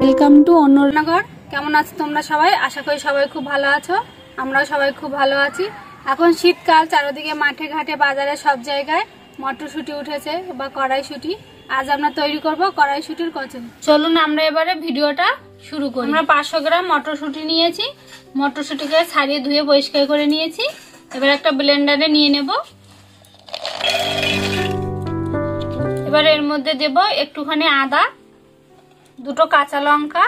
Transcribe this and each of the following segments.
Welcome to অন্ননগর। কেমন আছো তোমরা সবাই? আশা করি সবাই খুব ভালো আছো। আমরাও সবাই খুব ভালো আছি। এখন শীতকাল, চারিদিকে মাঠে ঘাটে বাজারে সব জায়গায় মটরশুঁটি উঠেছে বা কড়াইশুঁটি। আজ আমরা তৈরি করব কড়াইশুঁটির কচুরি। চলুন আমরা এবারে ভিডিওটা শুরু করি। আমরা 500 গ্রাম মটরশুঁটি নিয়েছি। মটরশুঁটিকে ছাড়িয়ে ধুয়ে পরিষ্কার করে নিয়েছি। এবার একটা ব্লেন্ডারে নিয়ে নেব। এবার এর মধ্যে দেব একটুখানি আদা, দুটো কাঁচা লঙ্কা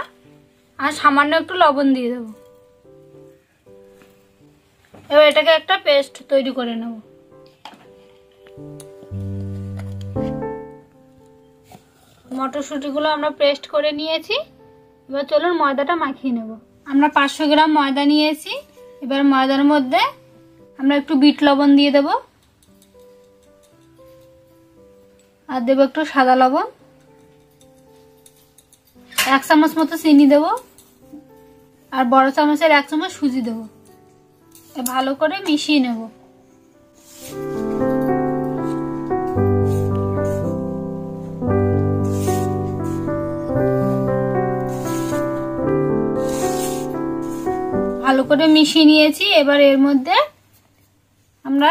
আর সামান্য একটু লবণ দিয়ে দেব। এবার এটাকে একটা পেস্ট তৈরি করে নেব। মটরশুঁটিগুলো আমরা পেস্ট করে নিয়েছি। এবার চলুন ময়দাটা মাখিয়ে নেব। আমরা 500 গ্রাম ময়দা নিয়েছি। এবার ময়দার মধ্যে আমরা একটু বিট লবণ দিয়ে দেব আর দেব একটু সাদা লবণ, 1 চামচ মতো চিনি দেব আর বড় চামচের 1 চামচ সুজি দেব। ভালো করে মিশিয়ে নেব। ভালো করে মিশিয়ে নিয়েছি। এবার এর মধ্যে আমরা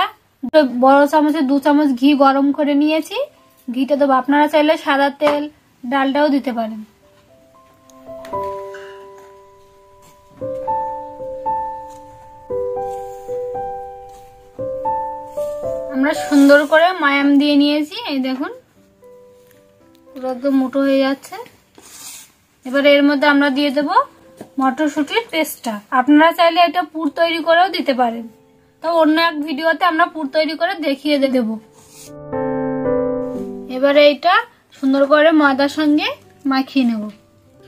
বড় চামচে 2 চামচ ঘি গরম করে নিয়েছি। ঘিটা দেবো। আপনারা চাইলে সাদা তেল, ডালটাও দিতে পারেন। আমরা সুন্দর করে ময়াম দিয়ে নিয়েছি। এই দেখুন পুরো একদম মোটো হয়ে যাচ্ছে। এবার এর মধ্যে আমরা দিয়ে দেব মটরশুঁটির পেস্টটা। আপনারা চাইলে এটা পুর তৈরি করেও দিতে পারেন। তো অন্য এক ভিডিওতে আমরা পুর তৈরি করে দেখিয়ে দেব। এবারে এইটা সুন্দর করে ময়দার সঙ্গে মাখিয়ে নেব।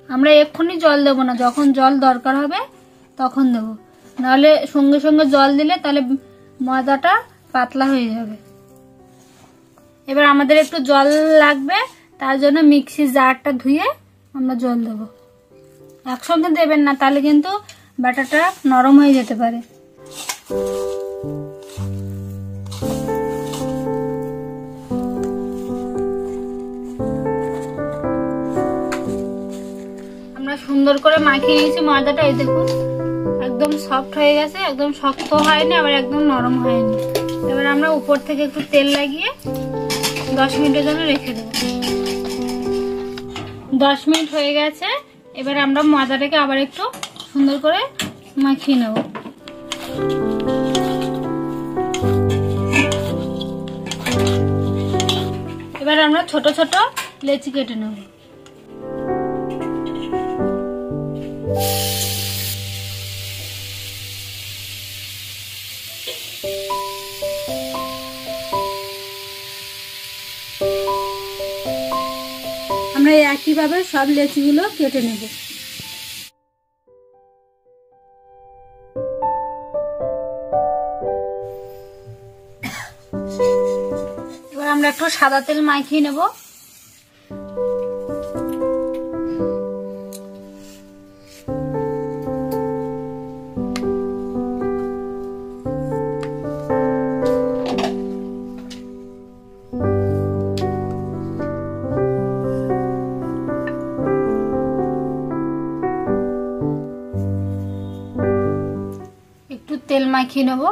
আমরা এক্ষুনি জল দেব না, যখন জল দরকার হবে তখন দেব। নাহলে সঙ্গে সঙ্গে জল দিলে তাহলে ময়দাটা পাতলা হয়ে যাবে। এবার আমাদের একটু জল লাগবে, তার জন্য মিক্সির জারটা ধুয়ে আমরা জল দেব। একসঙ্গে দেবেন না, তাহলে কিন্তু ব্যাটারটা নরম হয়ে যেতে পারে। আমরা সুন্দর করে মাখিয়ে নিয়েছি ময়দাটা। এই দেখুন একদম সফট হয়ে গেছে, একদম শক্ত হয়নি আবার একদম নরম হয়নি। এবার আমরা উপর থেকে একটু তেল লাগিয়ে 10 মিনিটের জন্য রেখে দেব। 10 মিনিট হয়ে গেছে। এবার আমরা ময়দাটাকে আবার একটু সুন্দর করে মাখিয়ে নেব। এবার আমরা ছোট ছোট লেচি কেটে নেব। আমরা একইভাবে সব লেচিগুলো কেটে নেব। এবার আমরা একটু সাদা তেল মাখিয়ে নেব। একটু তেল মাখিয়ে নেব।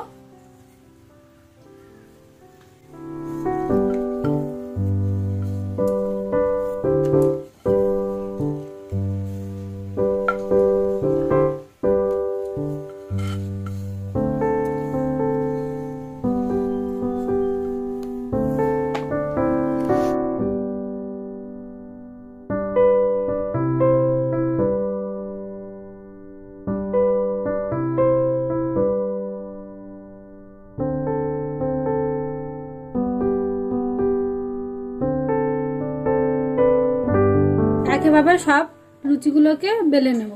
একইভাবে সব লুচিগুলোকে বেলে নেব।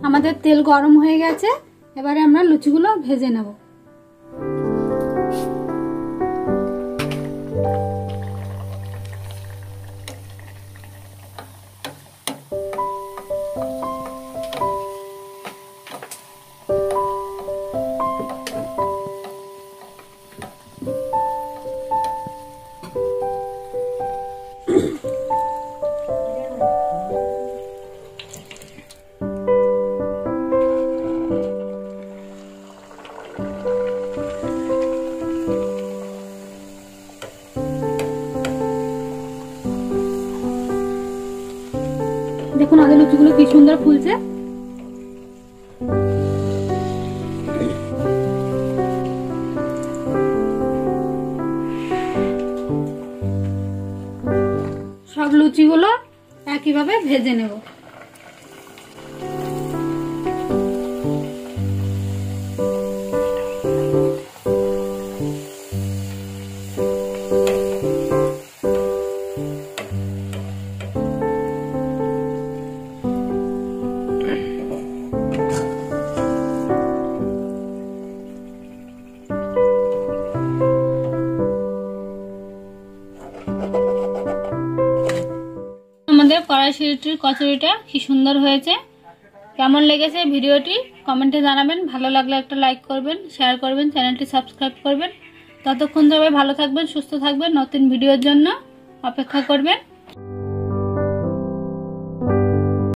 আমাদের তেল গরম হয়ে গেছে। এবারে আমরা লুচিগুলো ভেজে নেব। দেখুন আগে লুচিগুলো কি সুন্দর ফুলছে। সব লুচিগুলো একইভাবে ভেজে নেব। আমাদের কড়াইশুঁটির কচুরিটা কি সুন্দর হয়েছে। কেমন লেগেছে ভিডিওটি কমেন্টে জানাবেন। ভালো লাগলে একটা লাইক করবেন, শেয়ার করবেন, চ্যানেলটি সাবস্ক্রাইব করবেন। ততক্ষণ সবাই ভালো থাকবেন, সুস্থ থাকবেন। নতুন ভিডিওর জন্য অপেক্ষা করবেন।